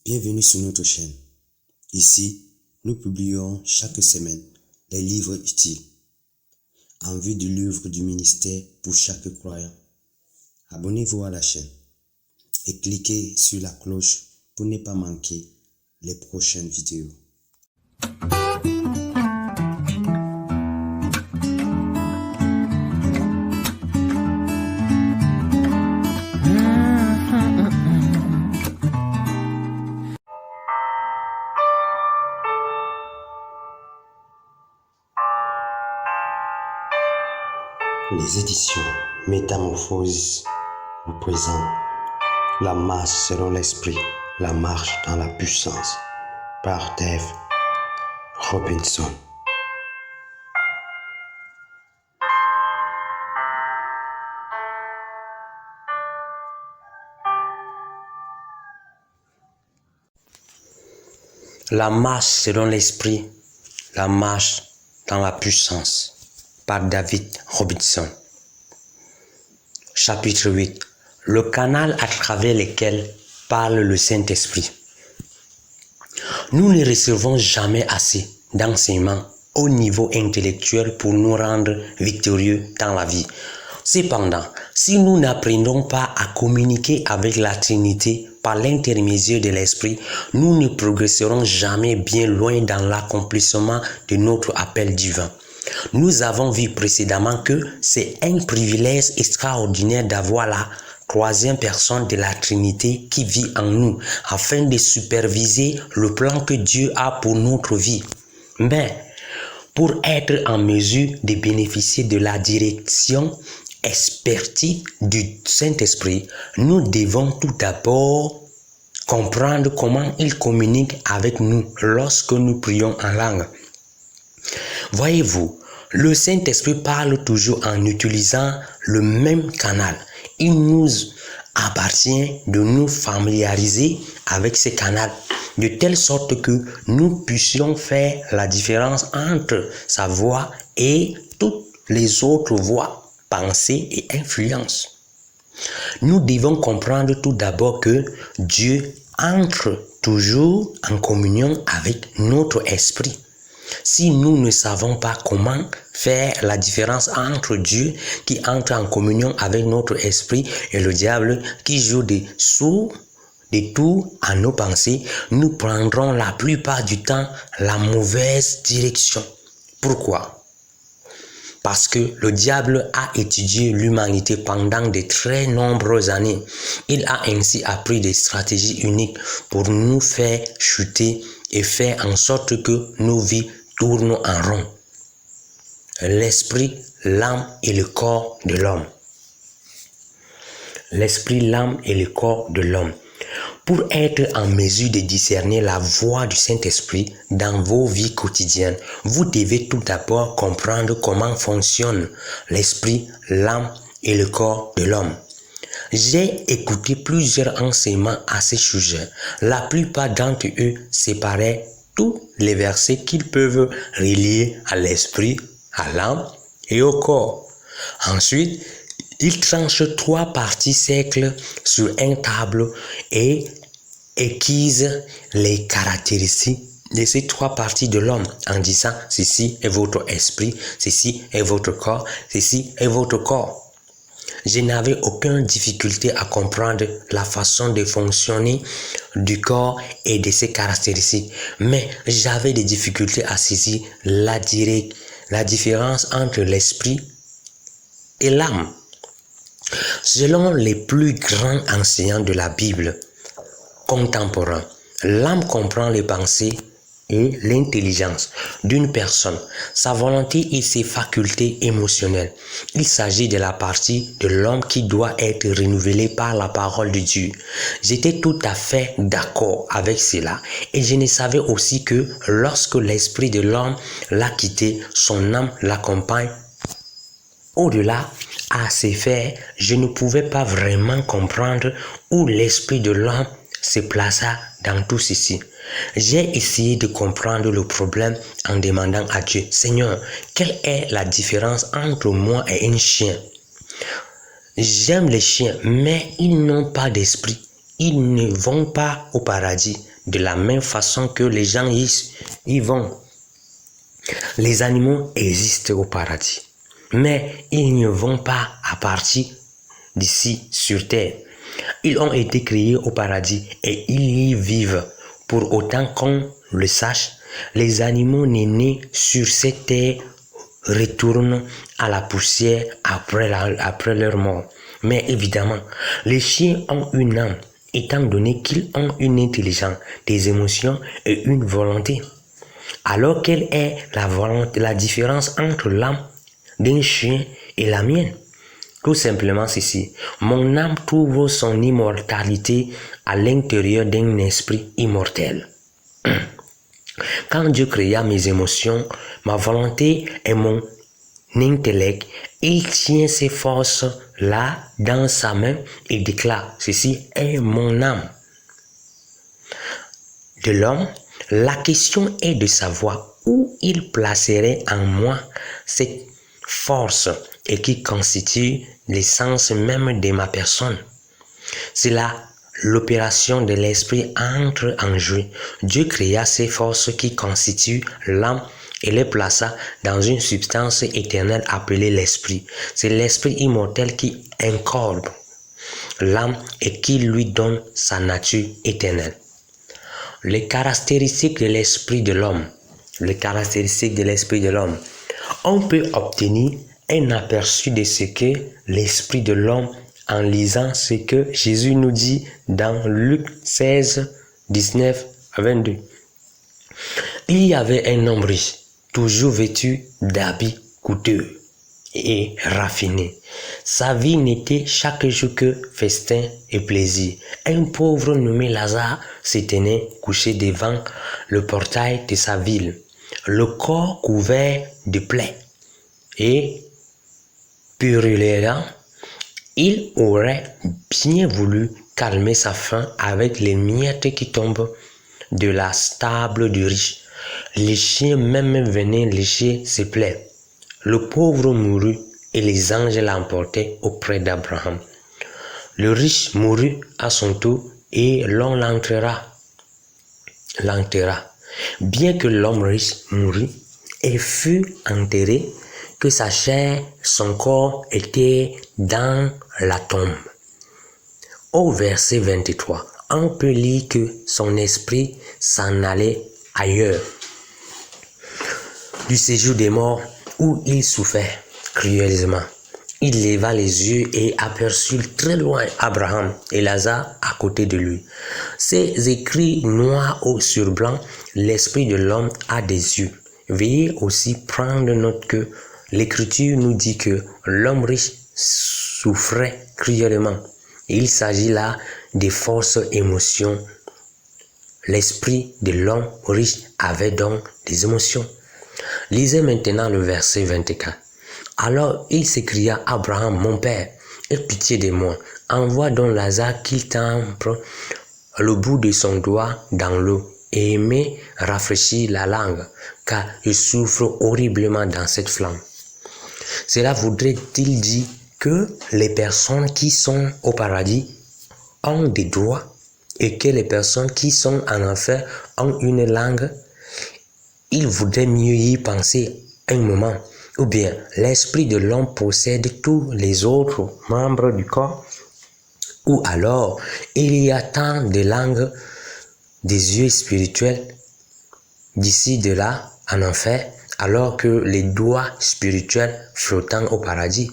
Bienvenue sur notre chaîne. Ici, nous publions chaque semaine des livres utiles en vue de l'œuvre du ministère pour chaque croyant. Abonnez-vous à la chaîne et cliquez sur la cloche pour ne pas manquer les prochaines vidéos. Les éditions Métamorphose vous présentent La marche selon l'esprit, la marche dans la puissance par Dave Robinson. La marche selon l'esprit, la marche dans la puissance par David Robinson. Chapitre 8. Le canal à travers lequel parle le Saint-Esprit. Nous ne recevons jamais assez d'enseignements au niveau intellectuel pour nous rendre victorieux dans la vie. Cependant, si nous n'apprenons pas à communiquer avec la Trinité par l'intermédiaire de l'Esprit, nous ne progresserons jamais bien loin dans l'accomplissement de notre appel divin. Nous avons vu précédemment que c'est un privilège extraordinaire d'avoir la troisième personne de la Trinité qui vit en nous afin de superviser le plan que Dieu a pour notre vie. Mais pour être en mesure de bénéficier de la direction expertise du Saint-Esprit, nous devons tout d'abord comprendre comment il communique avec nous lorsque nous prions en langue. Voyez-vous, le Saint-Esprit parle toujours en utilisant le même canal. Il nous appartient de nous familiariser avec ce canal, de telle sorte que nous puissions faire la différence entre sa voix et toutes les autres voix, pensées et influences. Nous devons comprendre tout d'abord que Dieu entre toujours en communion avec notre esprit. Si nous ne savons pas comment faire la différence entre Dieu qui entre en communion avec notre esprit et le diable qui joue des tours à nos pensées, nous prendrons la plupart du temps la mauvaise direction. Pourquoi? Parce que le diable a étudié l'humanité pendant de très nombreuses années. Il a ainsi appris des stratégies uniques pour nous faire chuter et faire en sorte que nos vies tournent en rond. L'esprit, l'âme et le corps de l'homme. L'esprit, l'âme et le corps de l'homme. Pour être en mesure de discerner la voix du Saint-Esprit dans vos vies quotidiennes, vous devez tout d'abord comprendre comment fonctionne l'esprit, l'âme et le corps de l'homme. J'ai écouté plusieurs enseignements à ce sujet. La plupart d'entre eux séparaient tous les versets qu'ils peuvent relier à l'esprit, à l'âme et au corps. Ensuite, ils tranchent trois parties cercles sur un tableau et équisent les caractéristiques de ces trois parties de l'homme en disant ceci est votre esprit, ceci est votre corps, ceci est votre corps. Je n'avais aucune difficulté à comprendre la façon de fonctionner du corps et de ses caractéristiques, mais j'avais des difficultés à saisir la différence entre l'esprit et l'âme. Selon les plus grands enseignants de la Bible contemporains, l'âme comprend les pensées et l'intelligence d'une personne, sa volonté et ses facultés émotionnelles. Il s'agit de la partie de l'homme qui doit être renouvelée par la parole de Dieu. J'étais tout à fait d'accord avec cela et je ne savais aussi que lorsque l'esprit de l'homme l'a quitté, son âme l'accompagne. Au-delà à ces faits, je ne pouvais pas vraiment comprendre où l'esprit de l'homme se plaça dans tout ceci. J'ai essayé de comprendre le problème en demandant à Dieu, Seigneur, quelle est la différence entre moi et un chien? J'aime les chiens, mais ils n'ont pas d'esprit. ils ne vont pas au paradis de la même façon que les gens y vont. Les animaux existent au paradis, mais ils ne vont pas à partir d'ici sur terre. Ils ont été créés au paradis et ils y vivent. Pour autant qu'on le sache, les animaux nés sur cette terre retournent à la poussière après leur mort. Mais évidemment, les chiens ont une âme, étant donné qu'ils ont une intelligence, des émotions et une volonté. Alors quelle est la différence entre l'âme d'un chien et la mienne? Tout simplement ceci, mon âme trouve son immortalité à l'intérieur d'un esprit immortel. Quand Dieu créa mes émotions, ma volonté et mon intellect, il tient ces forces-là dans sa main et déclare, ceci est mon âme. De l'homme, la question est de savoir où il placerait en moi cette force et qui constitue l'essence même de ma personne. C'est là l'opération de l'esprit entre en jeu. Dieu créa ces forces qui constituent l'âme et les plaça dans une substance éternelle appelée l'esprit. C'est l'esprit immortel qui incorpore l'âme et qui lui donne sa nature éternelle. Les caractéristiques de l'esprit de l'homme. On peut obtenir un aperçu de ce que l'esprit de l'homme en lisant ce que Jésus nous dit dans Luc 16, 19 à 22. Il y avait un homme riche, toujours vêtu d'habits coûteux et raffinés. Sa vie n'était chaque jour que festin et plaisir. Un pauvre nommé Lazare se tenait couché devant le portail de sa ville, le corps couvert de plaies et purulent. Il aurait bien voulu calmer sa faim avec les miettes qui tombent de la table du riche. Les chiens même venaient lécher ses plaies. Le pauvre mourut et les anges l'emportaient auprès d'Abraham. Le riche mourut à son tour et l'on l'enterra. Bien que l'homme riche mourut et fut enterré, que sa chair, son corps était dans la tombe. Au verset 23, on peut lire que son esprit s'en allait ailleurs, du séjour des morts où il souffrait cruellement. Il leva les yeux et aperçut très loin Abraham et Lazare à côté de lui. Ces écrits noirs sur blanc, l'esprit de l'homme a des yeux. Veuillez aussi prendre note que l'Écriture nous dit que l'homme riche souffrait cruellement. Il s'agit là des forces émotions. L'esprit de l'homme riche avait donc des émotions. Lisez maintenant le verset 24. Alors il s'écria, Abraham, mon père, aie pitié de moi. Envoie donc Lazare qu'il trempe le bout de son doigt dans l'eau et me rafraîchir la langue, car je souffre horriblement dans cette flamme. Cela voudrait-il dire que les personnes qui sont au paradis ont des droits et que les personnes qui sont en enfer ont une langue? Il vaudrait mieux y penser un moment. Ou bien l'esprit de l'homme possède tous les autres membres du corps? Ou alors il y a tant de langues, des yeux spirituels d'ici de là en enfer, alors que les doigts spirituels flottant au paradis?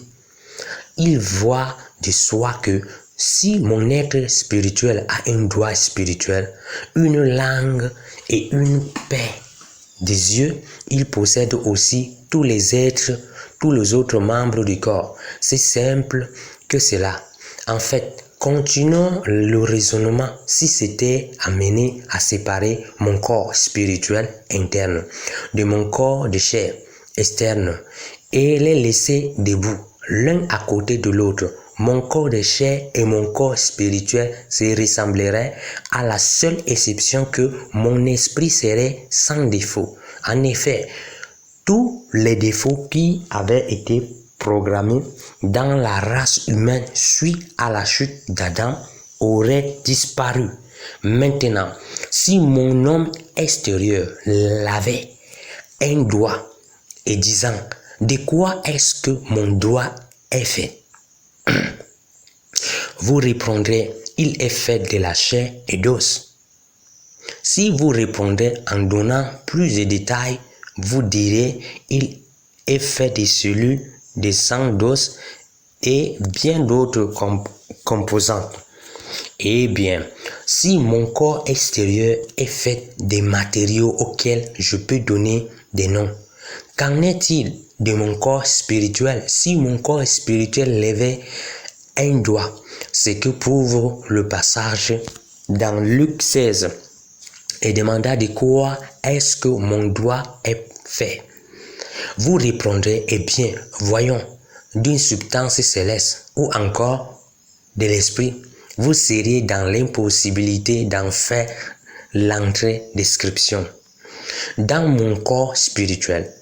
Il voit de soi que si mon être spirituel a un doigt spirituel, une langue et une paix des yeux, il possède aussi tous les autres membres du corps. C'est simple que cela. En fait, continuons le raisonnement. Si c'était amené à séparer mon corps spirituel interne de mon corps de chair externe et les laisser debout, l'un à côté de l'autre, mon corps de chair et mon corps spirituel se ressembleraient à la seule exception que mon esprit serait sans défaut. En effet, tous les défauts qui avaient été programmés dans la race humaine suite à la chute d'Adam aurait disparu. Maintenant, si mon homme extérieur lavait un doigt et disant, de quoi est-ce que mon doigt est fait? Vous répondrez, il est fait de la chair et d'os. Si vous répondez en donnant plus de détails, vous direz, il est fait de cellules, de sang, d'os et bien d'autres composantes. Eh bien, si mon corps extérieur est fait des matériaux auxquels je peux donner des noms, qu'en est-il de mon corps spirituel? Si mon corps spirituel levait un doigt, ce que prouve le passage dans Luc 16, et demanda de quoi est-ce que mon doigt est fait. Vous répondrez, eh bien, voyons, d'une substance céleste ou encore de l'esprit. Vous seriez dans l'impossibilité d'en faire l'entrée description. Dans mon corps spirituel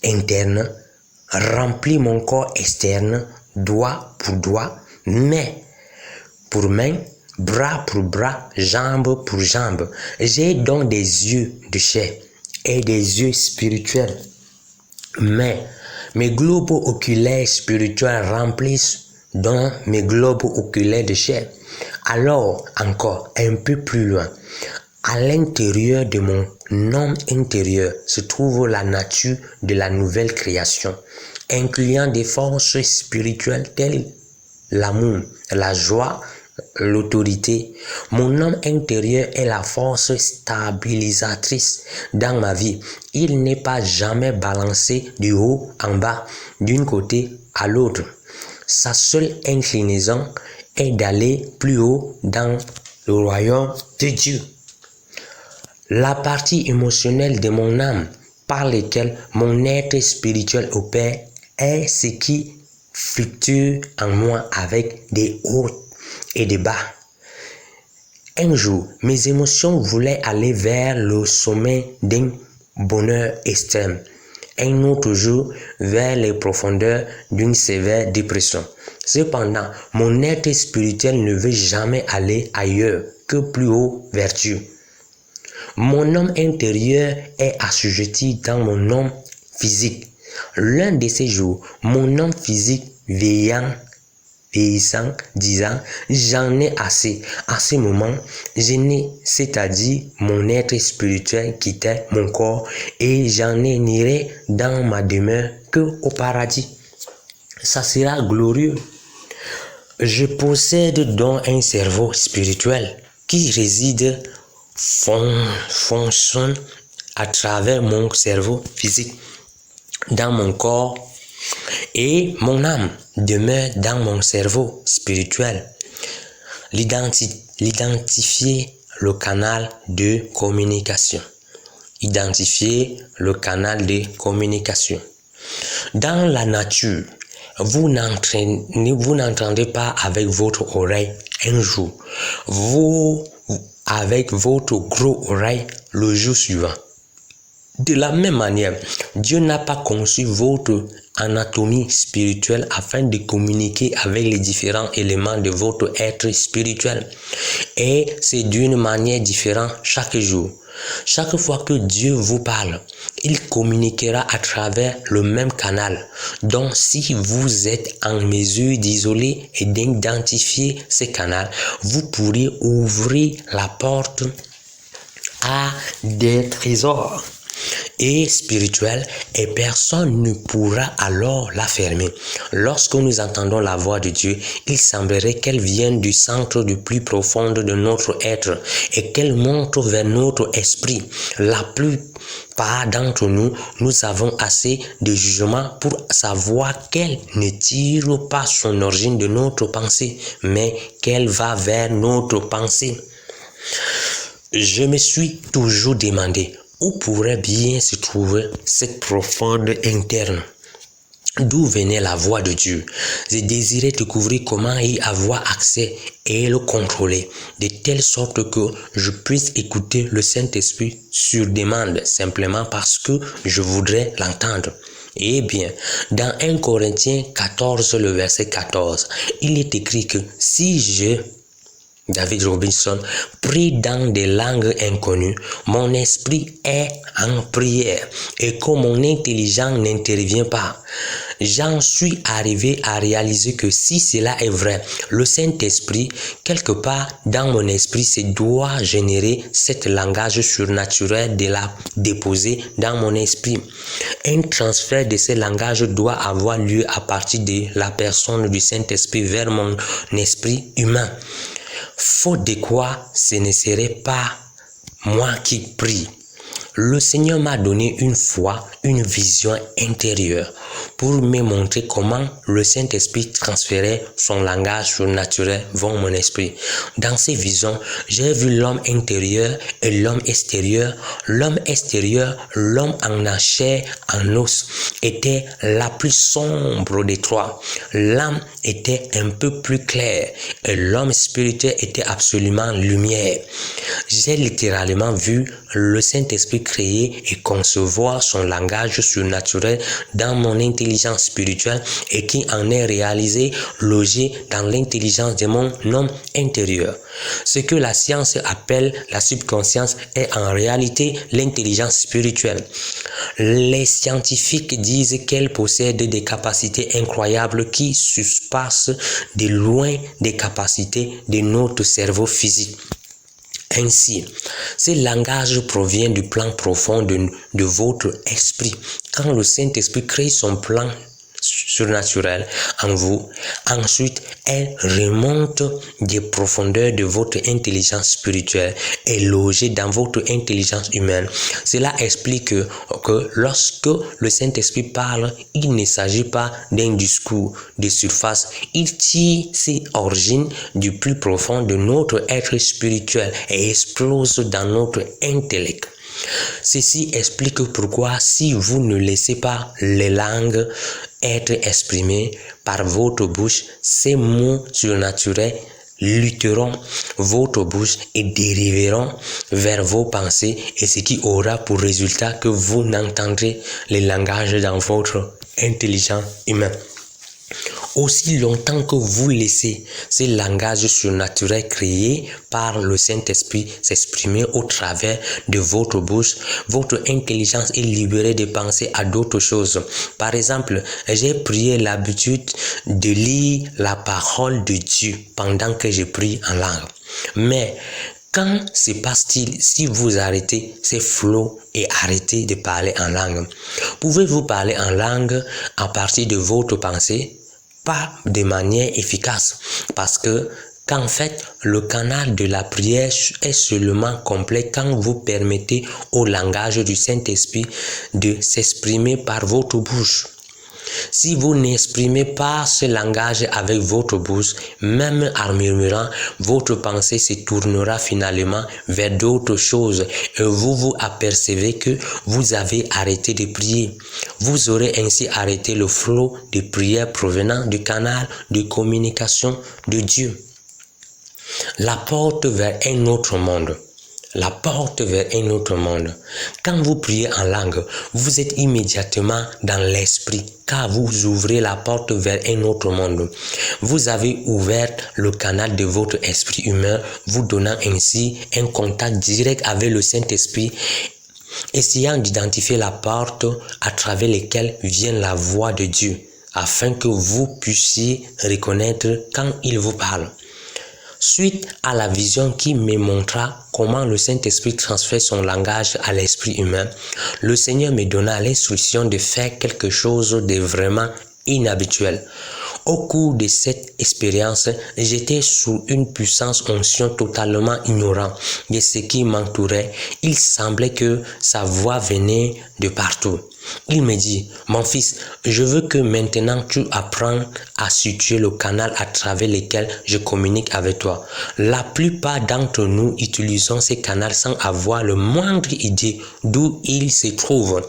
interne, remplit mon corps externe, doigt pour doigt, main pour main, bras pour bras, jambe pour jambe. J'ai donc des yeux de chair et des yeux spirituels. Mais mes globes oculaires spirituels remplissent donc mes globes oculaires de chair. Alors, encore un peu plus loin, à l'intérieur de mon homme intérieur se trouve la nature de la nouvelle création, incluant des forces spirituelles telles l'amour, la joie, l'autorité. Mon homme intérieur est la force stabilisatrice dans ma vie. Il n'est pas jamais balancé du haut en bas, d'un côté à l'autre. Sa seule inclinaison est d'aller plus haut dans le royaume de Dieu. La partie émotionnelle de mon âme par laquelle mon être spirituel opère est ce qui fluctue en moi avec des hauts et des bas. Un jour, mes émotions voulaient aller vers le sommet d'un bonheur extrême. Un autre jour, vers les profondeurs d'une sévère dépression. Cependant, mon être spirituel ne veut jamais aller ailleurs que plus haut vers Dieu. Mon homme intérieur est assujetti dans mon homme physique. L'un de ces jours, mon homme physique vieillissant, disant, j'en ai assez. À ce moment, je n'ai, c'est-à-dire mon être spirituel quittait mon corps et j'en n'irai dans ma demeure que au paradis. Ça sera glorieux. Je possède donc un cerveau spirituel qui réside, fonctionne à travers mon cerveau physique, dans mon corps, et mon âme demeure dans mon cerveau spirituel. L'identifier le canal de communication. Identifier le canal de communication. Dans la nature, vous n'entendez pas avec votre oreille un jour, vous avec votre gros oreille le jour suivant. De la même manière, Dieu n'a pas conçu votre anatomie spirituelle afin de communiquer avec les différents éléments de votre être spirituel. Et c'est d'une manière différente chaque jour. Chaque fois que Dieu vous parle, il communiquera à travers le même canal. Donc, si vous êtes en mesure d'isoler et d'identifier ce canal, vous pourrez ouvrir la porte à des trésors et spirituelle et personne ne pourra alors la fermer. Lorsque nous entendons la voix de Dieu, il semblerait qu'elle vienne du centre du plus profond de notre être et qu'elle monte vers notre esprit. La plupart d'entre nous, nous avons assez de jugement pour savoir qu'elle ne tire pas son origine de notre pensée, mais qu'elle va vers notre pensée. Je me suis toujours demandé où pourrait bien se trouver cette profonde interne. D'où venait la voix de Dieu? Je désirais découvrir comment y avoir accès et le contrôler, de telle sorte que je puisse écouter le Saint-Esprit sur demande, simplement parce que je voudrais l'entendre. Eh bien, dans 1 Corinthiens 14, le verset 14, il est écrit que si je David Robinson, prie dans des langues inconnues, mon esprit est en prière et que mon intelligence n'intervient pas. J'en suis arrivé à réaliser que si cela est vrai, le Saint-Esprit, quelque part dans mon esprit, doit générer ce langage surnaturel de la déposer dans mon esprit. Un transfert de ce langage doit avoir lieu à partir de la personne du Saint-Esprit vers mon esprit humain. Faute de quoi, ce ne serait pas moi qui prie. Le Seigneur m'a donné une foi, une vision intérieure pour me montrer comment le Saint-Esprit transférait son langage surnaturel vers mon esprit. Dans ces visions, j'ai vu l'homme intérieur et l'homme extérieur. L'homme extérieur, l'homme en chair, en os, était la plus sombre des trois. L'âme était un peu plus claire et l'homme spirituel était absolument lumière. J'ai littéralement vu le Saint-Esprit créer et concevoir son langage surnaturel dans mon intelligence spirituelle et qui en est réalisé, logé dans l'intelligence de mon homme intérieur. Ce que la science appelle la subconscience est en réalité l'intelligence spirituelle. Les scientifiques disent qu'elle possède des capacités incroyables qui surpassent de loin des capacités de notre cerveau physique. Ainsi, ce langage provient du plan profond de votre esprit. Quand le Saint-Esprit crée son plan surnaturel en vous, ensuite elle remonte des profondeurs de votre intelligence spirituelle et logée dans votre intelligence humaine. Cela explique que lorsque le Saint-Esprit parle, il ne s'agit pas d'un discours de surface, il tire ses origines du plus profond de notre être spirituel et explose dans notre intellect. Ceci explique pourquoi si vous ne laissez pas les langues être exprimées par votre bouche, ces mots surnaturels lutteront votre bouche et dériveront vers vos pensées et ce qui aura pour résultat que vous n'entendrez les langages dans votre intelligence humaine. Aussi longtemps que vous laissez ces langages surnaturels créés par le Saint-Esprit s'exprimer au travers de votre bouche, votre intelligence est libérée de penser à d'autres choses. Par exemple, j'ai pris l'habitude de lire la parole de Dieu pendant que je prie en langue. Mais quand se passe-t-il si vous arrêtez ces flots et arrêtez de parler en langue? Pouvez-vous parler en langue à partir de votre pensée? Pas de manière efficace parce qu'en fait, le canal de la prière est seulement complet quand vous permettez au langage du Saint-Esprit de s'exprimer par votre bouche. Si vous n'exprimez pas ce langage avec votre bouche, même en murmurant, votre pensée se tournera finalement vers d'autres choses et vous vous apercevez que vous avez arrêté de prier. Vous aurez ainsi arrêté le flot de prière provenant du canal de communication de Dieu. La porte vers un autre monde. La porte vers un autre monde. Quand vous priez en langue, vous êtes immédiatement dans l'esprit, car vous ouvrez la porte vers un autre monde. Vous avez ouvert le canal de votre esprit humain, vous donnant ainsi un contact direct avec le Saint-Esprit, essayant d'identifier la porte à travers laquelle vient la voix de Dieu, afin que vous puissiez reconnaître quand il vous parle. Suite à la vision qui me montra comment le Saint-Esprit transfère son langage à l'esprit humain, le Seigneur me donna l'instruction de faire quelque chose de vraiment inhabituel. Au cours de cette expérience, j'étais sous une puissance onction totalement ignorant de ce qui m'entourait. Il semblait que sa voix venait de partout. Il me dit, mon fils, je veux que maintenant tu apprennes à situer le canal à travers lequel je communique avec toi. La plupart d'entre nous utilisons ces canaux sans avoir le moindre idée d'où ils se trouvent.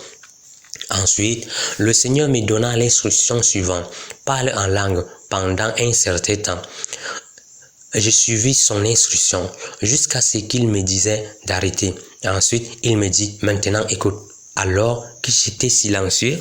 Ensuite, le Seigneur me donna l'instruction suivante. Parle en langue pendant un certain temps. Je suivis son instruction jusqu'à ce qu'il me disait d'arrêter. Ensuite, il me dit, maintenant écoute. Alors, que j'étais silencieux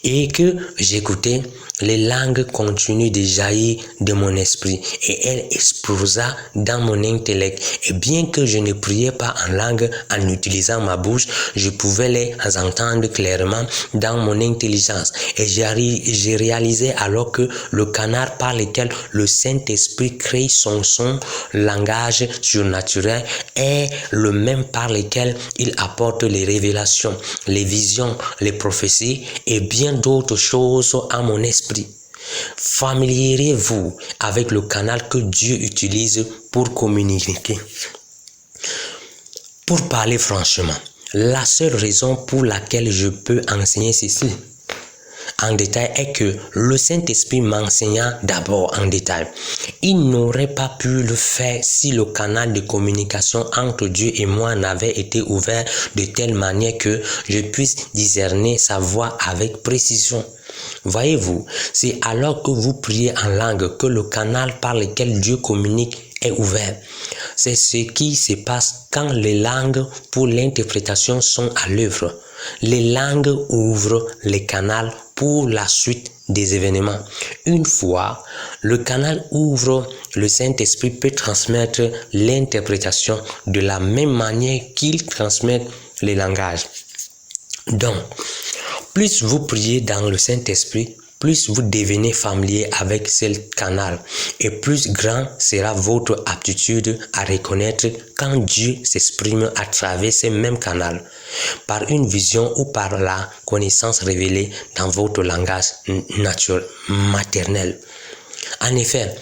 et que j'écoutais, les langues continuent de jaillir de mon esprit et elle explosa dans mon intellect. Et bien que je ne priais pas en langue en utilisant ma bouche, je pouvais les entendre clairement dans mon intelligence. Et j'ai réalisé alors que le canal par lequel le Saint-Esprit crée son langage surnaturel est le même par lequel il apporte les révélations, les visions, les prophéties et bien d'autres choses à mon esprit. Familiarisez-vous avec le canal que Dieu utilise pour communiquer. Pour parler franchement, la seule raison pour laquelle je peux enseigner ceci en détail est que le Saint-Esprit m'enseigna d'abord en détail. Il n'aurait pas pu le faire si le canal de communication entre Dieu et moi n'avait été ouvert de telle manière que je puisse discerner sa voix avec précision. Voyez-vous, c'est alors que vous priez en langue que le canal par lequel Dieu communique est ouvert. C'est ce qui se passe quand les langues pour l'interprétation sont à l'œuvre. Les langues ouvrent les canaux pour la suite des événements. Une fois le canal ouvre, le Saint-Esprit peut transmettre l'interprétation de la même manière qu'il transmet les langages. Donc, plus vous priez dans le Saint-Esprit, plus vous devenez familier avec ce canal et plus grand sera votre aptitude à reconnaître quand Dieu s'exprime à travers ce même canal, par une vision ou par la connaissance révélée dans votre langage naturel, maternel. En effet,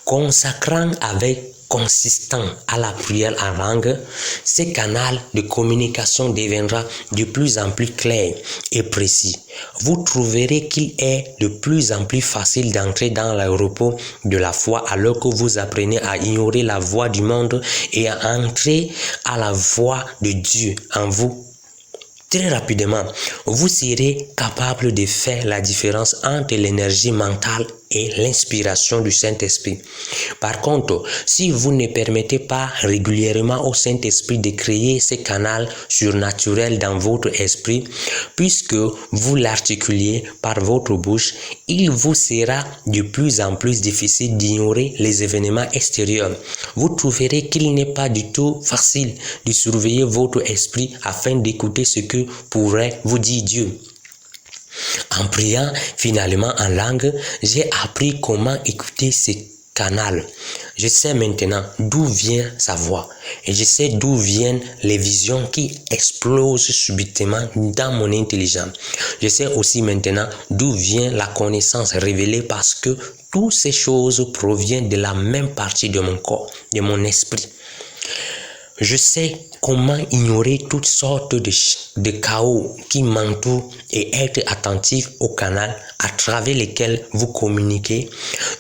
consacrant avec consistant à la prière en langue, ce canal de communication deviendra de plus en plus clair et précis. Vous trouverez qu'il est de plus en plus facile d'entrer dans le repos de la foi alors que vous apprenez à ignorer la voix du monde et à entrer à la voix de Dieu en vous. Très rapidement, vous serez capable de faire la différence entre l'énergie mentale et l'inspiration du Saint-Esprit. Par contre, si vous ne permettez pas régulièrement au Saint-Esprit de créer ce canal surnaturel dans votre esprit, puisque vous l'articulez par votre bouche, il vous sera de plus en plus difficile d'ignorer les événements extérieurs. Vous trouverez qu'il n'est pas du tout facile de surveiller votre esprit afin d'écouter ce que pourrait vous dire Dieu. En priant finalement en langue, j'ai appris comment écouter ce canal. Je sais maintenant d'où vient sa voix et je sais d'où viennent les visions qui explosent subitement dans mon intelligence. Je sais aussi maintenant d'où vient la connaissance révélée parce que toutes ces choses proviennent de la même partie de mon corps, de mon esprit. Je sais comment ignorer toutes sortes de chaos qui m'entourent et être attentif au canal à travers lequel vous communiquez.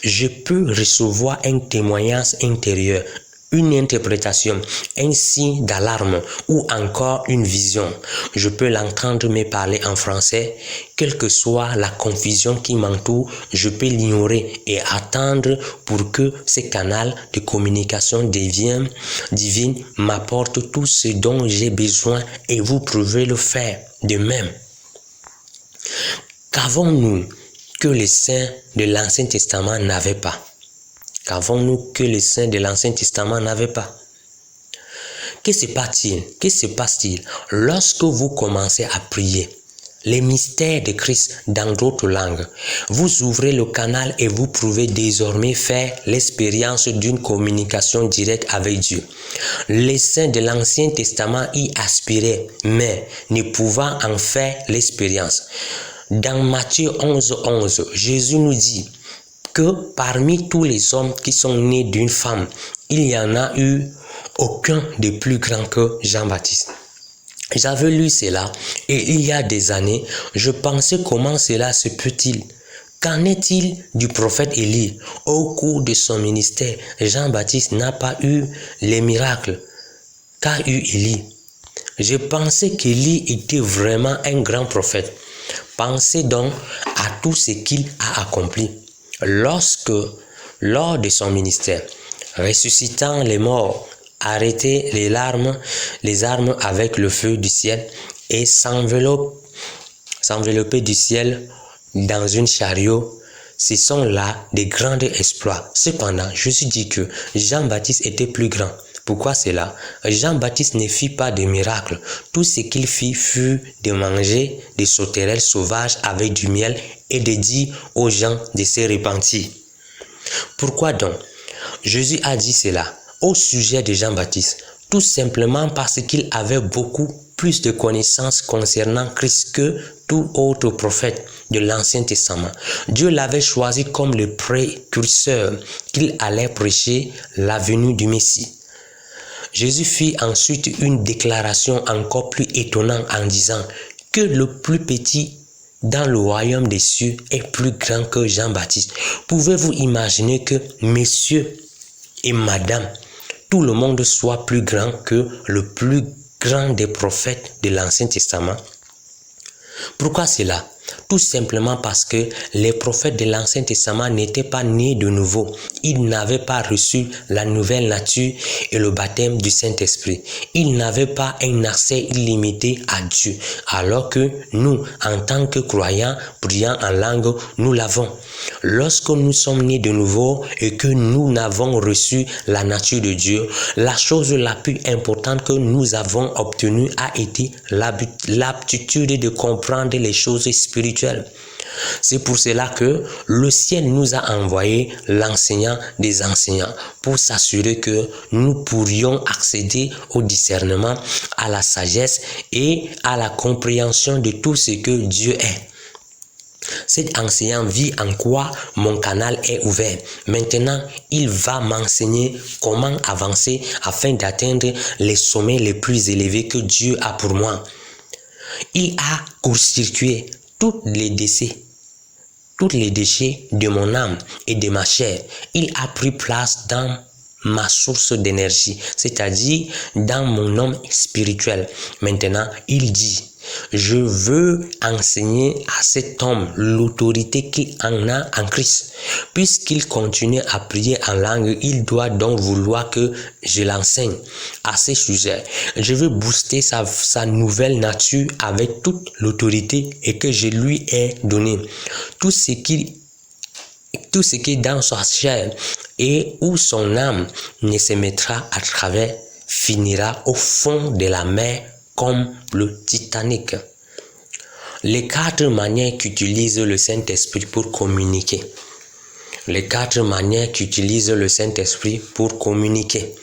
Je peux recevoir un témoignage intérieur, une interprétation, un signe d'alarme ou encore une vision. Je peux l'entendre me parler en français. Quelle que soit la confusion qui m'entoure, je peux l'ignorer et attendre pour que ce canal de communication divine m'apporte tout ce dont j'ai besoin et vous pouvez le faire de même. Qu'avons-nous que les saints de l'Ancien Testament n'avaient pas? Qu'avons-nous que les saints de l'Ancien Testament n'avaient pas? Que se passe-t-il lorsque vous commencez à prier les mystères de Christ dans d'autres langues? Vous ouvrez le canal et vous pouvez désormais faire l'expérience d'une communication directe avec Dieu. Les saints de l'Ancien Testament y aspiraient, mais ne pouvant en faire l'expérience. Dans Matthieu 11, Jésus nous dit que parmi tous les hommes qui sont nés d'une femme, il n'y en a eu aucun de plus grand que Jean-Baptiste. J'avais lu cela et il y a des années, je pensais comment cela se peut-il? Qu'en est-il du prophète Élie? Au cours de son ministère, Jean-Baptiste n'a pas eu les miracles qu'a eu Élie. Je pensais qu'Élie était vraiment un grand prophète. Pensez donc à tout ce qu'il a accompli. Lors de son ministère, ressuscitant les morts, arrêter les armes avec le feu du ciel, et s'envelopper du ciel dans une chariot. Ce sont là des grands exploits. Cependant, Jésus dit que Jean-Baptiste était plus grand. Pourquoi cela? Jean-Baptiste ne fit pas de miracle. Tout ce qu'il fit fut de manger des sauterelles sauvages avec du miel et de dire aux gens de se repentir. Pourquoi donc Jésus a dit cela au sujet de Jean-Baptiste? Tout simplement parce qu'il avait beaucoup plus de connaissances concernant Christ que tout autre prophète de l'Ancien Testament. Dieu l'avait choisi comme le précurseur qu'il allait prêcher la venue du Messie. Jésus fit ensuite une déclaration encore plus étonnante en disant que le plus petit dans le royaume des cieux est plus grand que Jean-Baptiste. Pouvez-vous imaginer que messieurs et madame, tout le monde soit plus grand que le plus grand des prophètes de l'Ancien Testament? Pourquoi cela? Tout simplement parce que les prophètes de l'Ancien Testament n'étaient pas nés de nouveau. Ils n'avaient pas reçu la nouvelle nature et le baptême du Saint-Esprit. Ils n'avaient pas un accès illimité à Dieu. Alors que nous, en tant que croyants, priant en langue, nous l'avons. Lorsque nous sommes nés de nouveau et que nous n'avons reçu la nature de Dieu, la chose la plus importante que nous avons obtenue a été l'aptitude de comprendre les choses spirituelles. C'est pour cela que le ciel nous a envoyé l'enseignant des enseignants pour s'assurer que nous pourrions accéder au discernement, à la sagesse et à la compréhension de tout ce que Dieu est. Cet enseignant vit en quoi mon canal est ouvert. Maintenant, il va m'enseigner comment avancer afin d'atteindre les sommets les plus élevés que Dieu a pour moi. Il a court-circuité tous les déchets de mon âme et de ma chair. Il a pris place dans ma source d'énergie, c'est-à-dire dans mon homme spirituel. Maintenant, il dit: je veux enseigner à cet homme l'autorité qu'il en a en Christ. Puisqu'il continue à prier en langue, il doit donc vouloir que je l'enseigne à ce sujet. Je veux booster sa nouvelle nature avec toute l'autorité et que je lui ai donné. Tout ce qui est dans sa chair et où son âme ne se mettra à travers finira au fond de la mer comme le Titanic. Les 4 manières qu'utilise le Saint-Esprit pour communiquer. Les 4 manières qu'utilise le Saint-Esprit pour communiquer.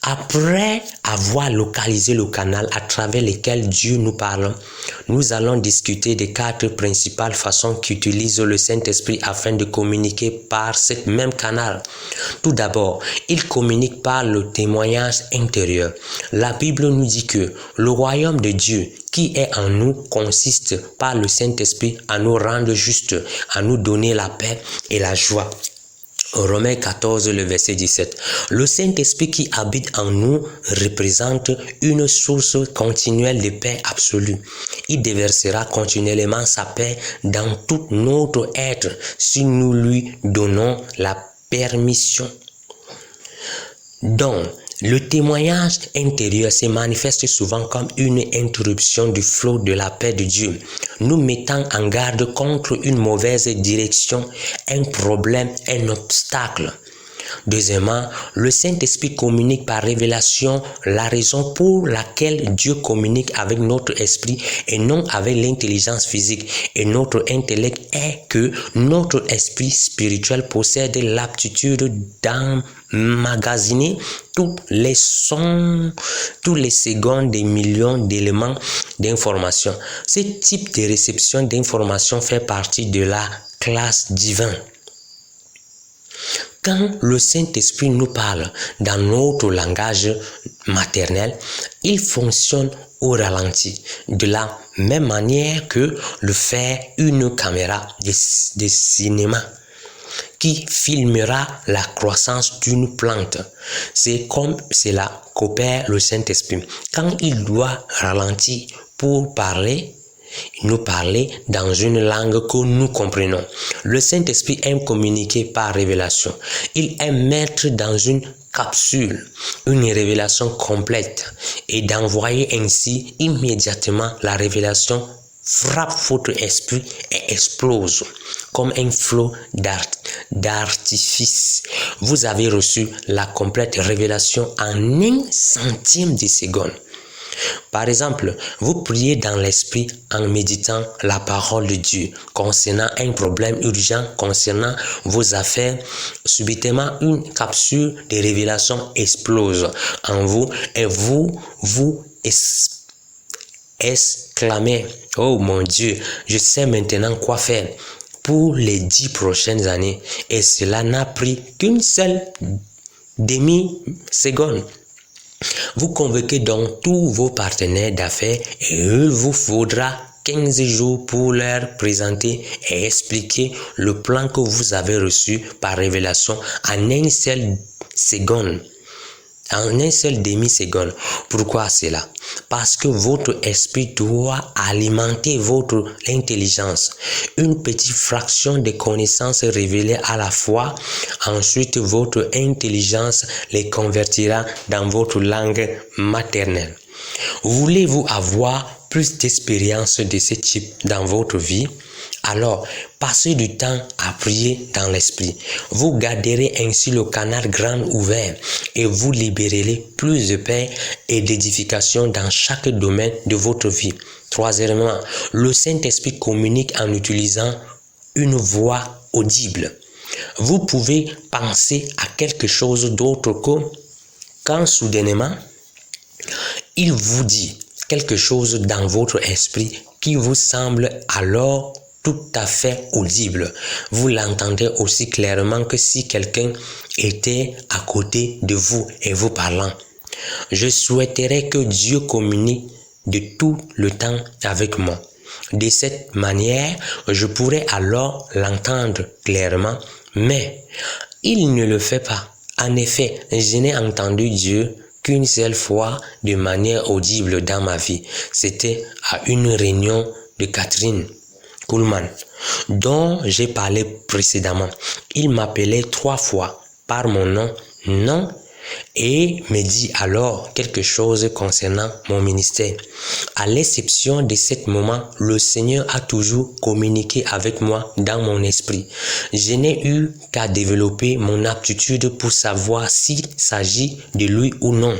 Après avoir localisé le canal à travers lequel Dieu nous parle, nous allons discuter des 4 principales façons qu'utilise le Saint-Esprit afin de communiquer par ce même canal. Tout d'abord, il communique par le témoignage intérieur. La Bible nous dit que le royaume de Dieu qui est en nous consiste par le Saint-Esprit à nous rendre justes, à nous donner la paix et la joie. Romains 14, le verset 17. Le Saint-Esprit qui habite en nous représente une source continuelle de paix absolue. Il déversera continuellement sa paix dans tout notre être si nous lui donnons la permission. Donc, le témoignage intérieur se manifeste souvent comme une interruption du flot de la paix de Dieu, nous mettant en garde contre une mauvaise direction, un problème, un obstacle. Deuxièmement, le Saint-Esprit communique par révélation, la raison pour laquelle Dieu communique avec notre esprit et non avec l'intelligence physique et notre intellect est que notre esprit spirituel possède l'aptitude d'emmagasiner tous les secondes des millions d'éléments d'information. Ce type de réception d'informations fait partie de la classe divine. Quand le Saint-Esprit nous parle dans notre langage maternel, il fonctionne au ralenti, de la même manière que le fait une caméra de cinéma qui filmera la croissance d'une plante. C'est comme cela qu'opère le Saint-Esprit. Quand il doit ralentir pour nous parler dans une langue que nous comprenons. Le Saint-Esprit aime communiquer par révélation. Il aime mettre dans une capsule, une révélation complète et d'envoyer ainsi immédiatement la révélation frappe votre esprit et explose comme un flot d'artifice. Vous avez reçu la complète révélation en 1/100 de seconde. Par exemple, vous priez dans l'esprit en méditant la parole de Dieu concernant un problème urgent concernant vos affaires. Subitement, une capsule de révélation explose en vous et vous exclamez: oh mon Dieu, je sais maintenant quoi faire pour les 10 prochaines années. Et cela n'a pris qu'une seule demi-seconde. Vous convoquez donc tous vos partenaires d'affaires et il vous faudra 15 jours pour leur présenter et expliquer le plan que vous avez reçu par révélation en une seule seconde. En une seule demi-seconde. Pourquoi cela? Parce que votre esprit doit alimenter votre intelligence. Une petite fraction de connaissances révélées à la fois. Ensuite, votre intelligence les convertira dans votre langue maternelle. Voulez-vous avoir plus d'expérience de ce type dans votre vie? Alors, passez du temps à prier dans l'esprit. Vous garderez ainsi le canal grand ouvert et vous libérerez plus de paix et d'édification dans chaque domaine de votre vie. Troisièmement, le Saint-Esprit communique en utilisant une voix audible. Vous pouvez penser à quelque chose d'autre quand soudainement, il vous dit quelque chose dans votre esprit qui vous semble alors tout à fait audible. Vous l'entendez aussi clairement que si quelqu'un était à côté de vous et vous parlant. Je souhaiterais que Dieu communique de tout le temps avec moi. De cette manière, je pourrais alors l'entendre clairement, mais il ne le fait pas. En effet, je n'ai entendu Dieu qu'une seule fois de manière audible dans ma vie. C'était à une réunion de Catherine Kuhlman, dont j'ai parlé précédemment. Il m'appelait 3 fois par mon nom et me dit alors quelque chose concernant mon ministère. À l'exception de ce moment, le Seigneur a toujours communiqué avec moi dans mon esprit. Je n'ai eu qu'à développer mon aptitude pour savoir s'il s'agit de lui ou non.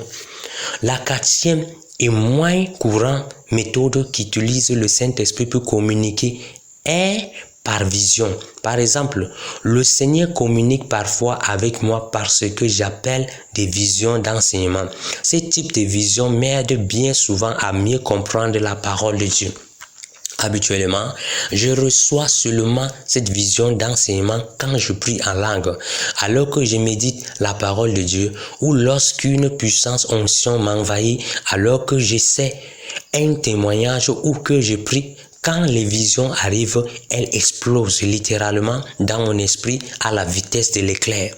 La 4e et moins courante méthode qu'utilise le Saint-Esprit pour communiquer est par vision. Par exemple, le Seigneur communique parfois avec moi par ce que j'appelle des visions d'enseignement. Ce type de vision m'aide bien souvent à mieux comprendre la parole de Dieu. Habituellement, je reçois seulement cette vision d'enseignement quand je prie en langue, alors que je médite la parole de Dieu ou lorsqu'une puissance onction m'envahit, alors que j'essaie un témoignage ou que je prie. Quand les visions arrivent, elles explosent littéralement dans mon esprit à la vitesse de l'éclair.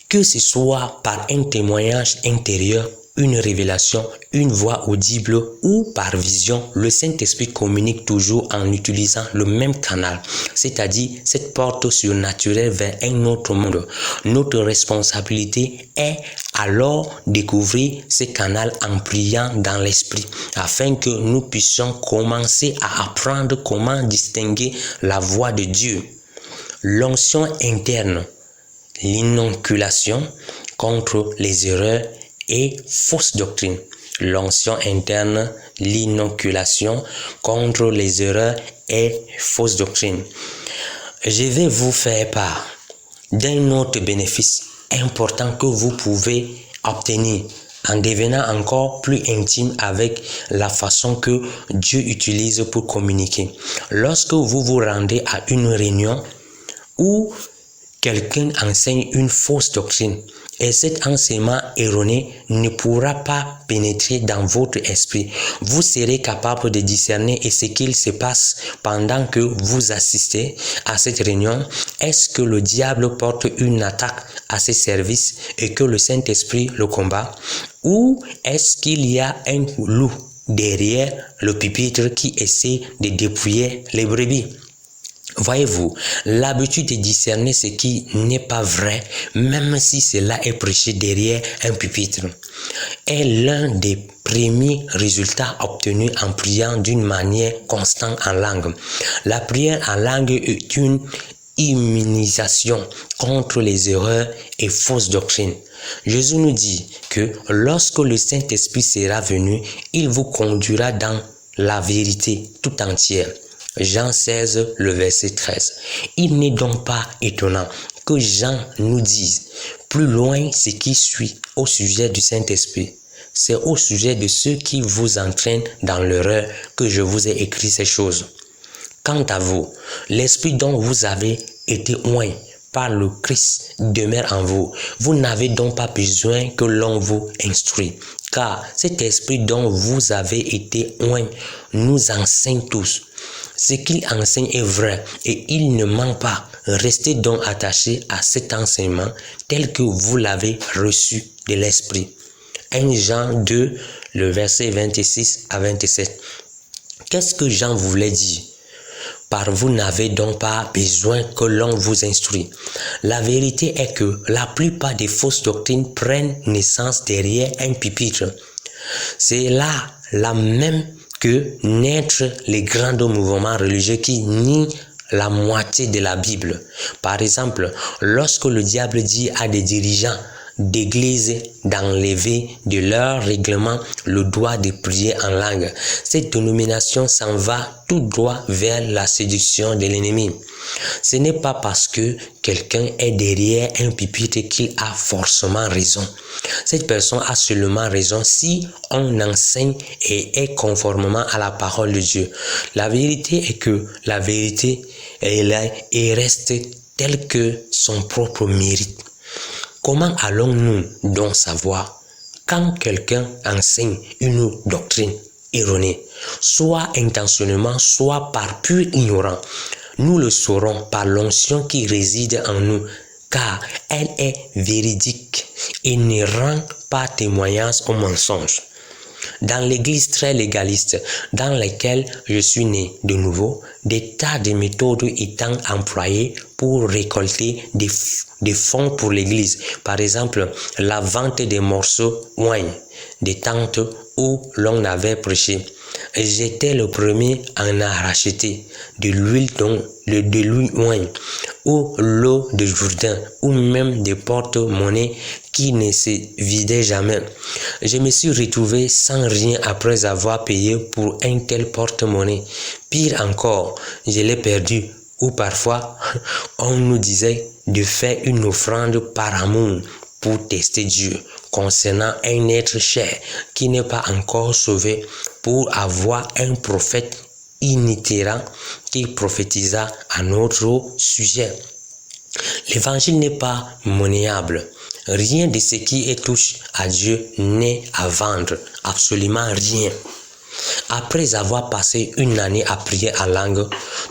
Que ce soit par un témoignage intérieur, une révélation, une voix audible ou par vision, le Saint-Esprit communique toujours en utilisant le même canal, c'est-à-dire cette porte surnaturelle vers un autre monde. Notre responsabilité est alors découvrir ce canal en priant dans l'esprit, afin que nous puissions commencer à apprendre comment distinguer la voix de Dieu. L'onction interne, l'inoculation contre les erreurs et fausses doctrines. L'onction interne, l'inoculation contre les erreurs et fausses doctrines. Je vais vous faire part d'un autre bénéfice important que vous pouvez obtenir en devenant encore plus intime avec la façon que Dieu utilise pour communiquer. Lorsque vous vous rendez à une réunion où quelqu'un enseigne une fausse doctrine, et cet enseignement erroné ne pourra pas pénétrer dans votre esprit. Vous serez capable de discerner ce qu'il se passe pendant que vous assistez à cette réunion. Est-ce que le diable porte une attaque à ses services et que le Saint-Esprit le combat? Ou est-ce qu'il y a un loup derrière le pupitre qui essaie de dépouiller les brebis? Voyez-vous, l'habitude de discerner ce qui n'est pas vrai, même si cela est prêché derrière un pupitre, est l'un des premiers résultats obtenus en priant d'une manière constante en langue. La prière en langue est une immunisation contre les erreurs et fausses doctrines. Jésus nous dit que lorsque le Saint-Esprit sera venu, il vous conduira dans la vérité tout entière. Jean 16, le verset 13. Il n'est donc pas étonnant que Jean nous dise plus loin ce qui suit au sujet du Saint-Esprit. C'est au sujet de ceux qui vous entraînent dans l'erreur que je vous ai écrit ces choses. Quant à vous, l'Esprit dont vous avez été oint par le Christ demeure en vous. Vous n'avez donc pas besoin que l'on vous instruise, car cet Esprit dont vous avez été oint nous enseigne tous. Ce qu'il enseigne est vrai et il ne ment pas. Restez donc attachés à cet enseignement tel que vous l'avez reçu de l'Esprit. 1 Jean 2, le verset 26 à 27. Qu'est-ce que Jean voulait dire? Par vous n'avez donc pas besoin que l'on vous instruise. La vérité est que la plupart des fausses doctrines prennent naissance derrière un pupitre. C'est là même que naître les grands mouvements religieux qui nient la moitié de la Bible. Par exemple, lorsque le diable dit à des dirigeants d'église d'enlever de leur règlement le droit de prier en langue, cette dénomination s'en va tout droit vers la séduction de l'ennemi. Ce n'est pas parce que quelqu'un est derrière un pupitre qu'il a forcément raison. Cette personne a seulement raison si on enseigne et est conformément à la parole de Dieu. La vérité est que la vérité est là et reste telle que son propre mérite. Comment allons-nous donc savoir quand quelqu'un enseigne une doctrine erronée, soit intentionnellement, soit par pure ignorance? Nous le saurons par l'onction qui réside en nous, car elle est véridique et ne rend pas témoignage au mensonge. Dans l'église très légaliste dans laquelle je suis né de nouveau, des tas de méthodes étant employées pour récolter des fonds pour l'église. Par exemple, la vente des morceaux oints, des tentes où l'on avait prêché. J'étais le premier à en racheter de l'huile oint, ou l'eau de Jourdain, ou même des porte-monnaies qui ne se vidaient jamais. Je me suis retrouvé sans rien après avoir payé pour un tel porte-monnaie. Pire encore, je l'ai perdu, ou parfois on nous disait de faire une offrande par amour pour tester Dieu concernant un être cher qui n'est pas encore sauvé, pour avoir un prophète itinérant qui prophétisa à notre sujet. L'évangile n'est pas monnayable. Rien de ce qui touche à Dieu n'est à vendre, absolument rien. Après avoir passé une année à prier en langue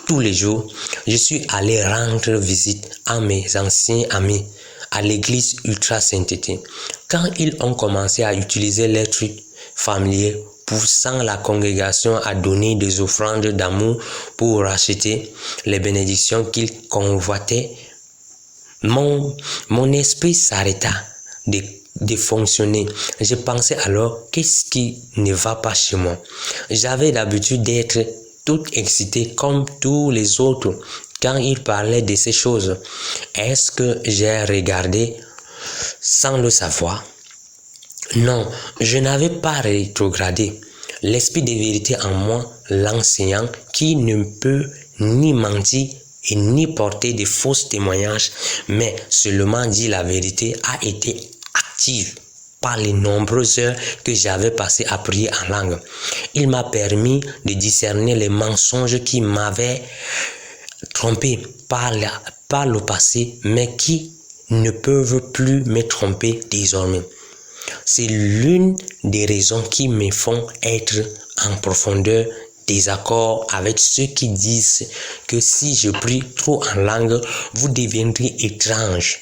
tous les jours, je suis allé rendre visite à mes anciens amis à l'église Ultra Sainteté. Quand ils ont commencé à utiliser les trucs familiers, poussant la congrégation à donner des offrandes d'amour pour racheter les bénédictions qu'ils convoitaient, mon esprit s'arrêta de fonctionner. Je pensais alors, qu'est-ce qui ne va pas chez moi? J'avais l'habitude d'être tout excité comme tous les autres quand ils parlaient de ces choses. Est-ce que j'ai regardé sans le savoir? Non, je n'avais pas rétrogradé. L'esprit de vérité en moi, l'enseignant, qui ne peut ni mentir et ni porter de faux témoignages, mais seulement dire la vérité, a été active par les nombreuses heures que j'avais passées à prier en langue. Il m'a permis de discerner les mensonges qui m'avaient trompé par le passé, mais qui ne peuvent plus me tromper désormais. C'est l'une des raisons qui me font être en profondeur désaccord avec ceux qui disent que si je prie trop en langue, vous deviendrez étrange.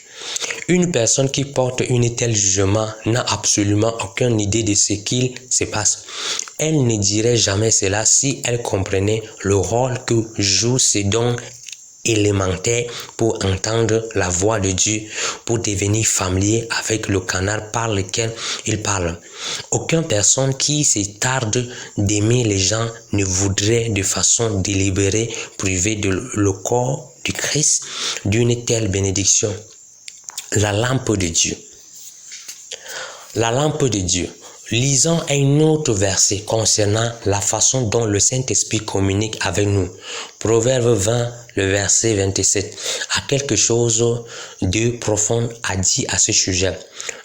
Une personne qui porte un tel jugement n'a absolument aucune idée de ce qu'il se passe. Elle ne dirait jamais cela si elle comprenait le rôle que joue ce don élémentaire pour entendre la voix de Dieu, pour devenir familier avec le canal par lequel il parle. Aucune personne qui se tarde d'aimer les gens ne voudrait de façon délibérée priver le corps du Christ d'une telle bénédiction. La lampe de Dieu. La lampe de Dieu. Lisons un autre verset concernant la façon dont le Saint-Esprit communique avec nous. Proverbe 20, le verset 27, a quelque chose de profond à dire à ce sujet.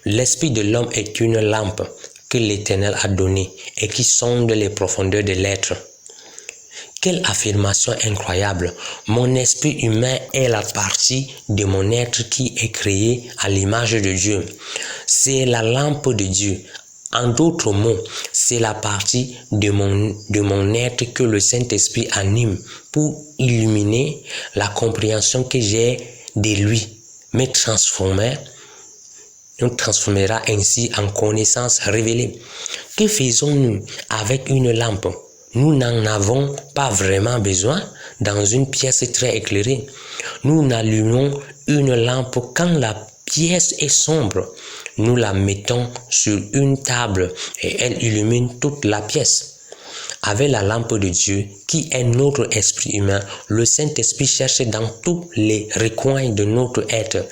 L'esprit de l'homme est une lampe que l'Éternel a donnée et qui sonde les profondeurs de l'être. Quelle affirmation incroyable! Mon esprit humain est la partie de mon être qui est créée à l'image de Dieu. C'est la lampe de Dieu. En d'autres mots, c'est la partie de mon être que le Saint-Esprit anime pour illuminer la compréhension que j'ai de lui, nous transformera ainsi en connaissance révélée. Que faisons-nous avec une lampe? Nous n'en avons pas vraiment besoin dans une pièce très éclairée. Nous n'allumons une lampe quand la pièce est sombre. Nous la mettons sur une table et elle illumine toute la pièce. Avec la lampe de Dieu, qui est notre esprit humain, le Saint-Esprit cherche dans tous les recoins de notre être,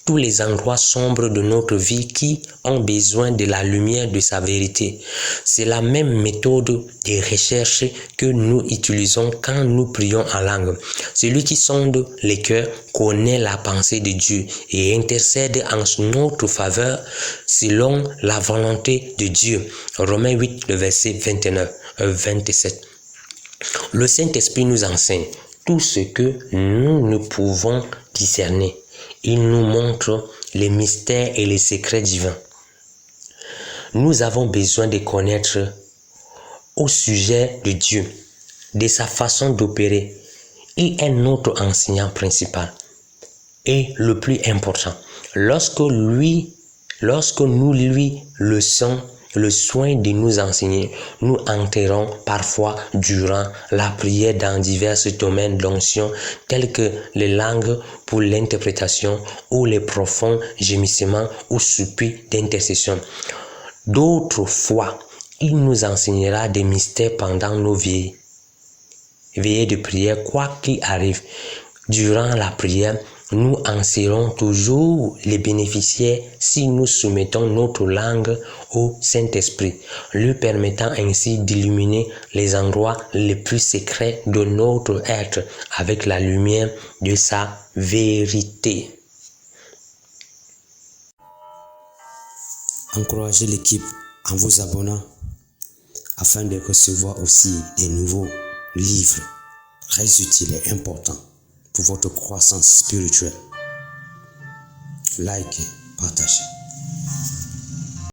tous les endroits sombres de notre vie qui ont besoin de la lumière de sa vérité. C'est la même méthode de recherche que nous utilisons quand nous prions en langue. Celui qui sonde les cœurs connaît la pensée de Dieu et intercède en notre faveur selon la volonté de Dieu. Romains 8, le verset 27. Le Saint-Esprit nous enseigne tout ce que nous ne pouvons discerner. Il nous montre les mystères et les secrets divins. Nous avons besoin de connaître au sujet de Dieu, de sa façon d'opérer. Il est notre enseignant principal et le plus important. Lorsque nous lui laissons le soin de nous enseigner, nous entrons parfois durant la prière dans divers domaines d'onction tels que les langues pour l'interprétation ou les profonds gémissements ou soupirs d'intercession. D'autres fois, il nous enseignera des mystères pendant nos veillées de prière, quoi qu'il arrive. Durant la prière, nous en serons toujours les bénéficiaires si nous soumettons notre langue au Saint-Esprit, lui permettant ainsi d'illuminer les endroits les plus secrets de notre être avec la lumière de sa vérité. Encouragez l'équipe en vous abonnant afin de recevoir aussi des nouveaux livres très utiles et importants pour votre croissance spirituelle. Likez, partagez.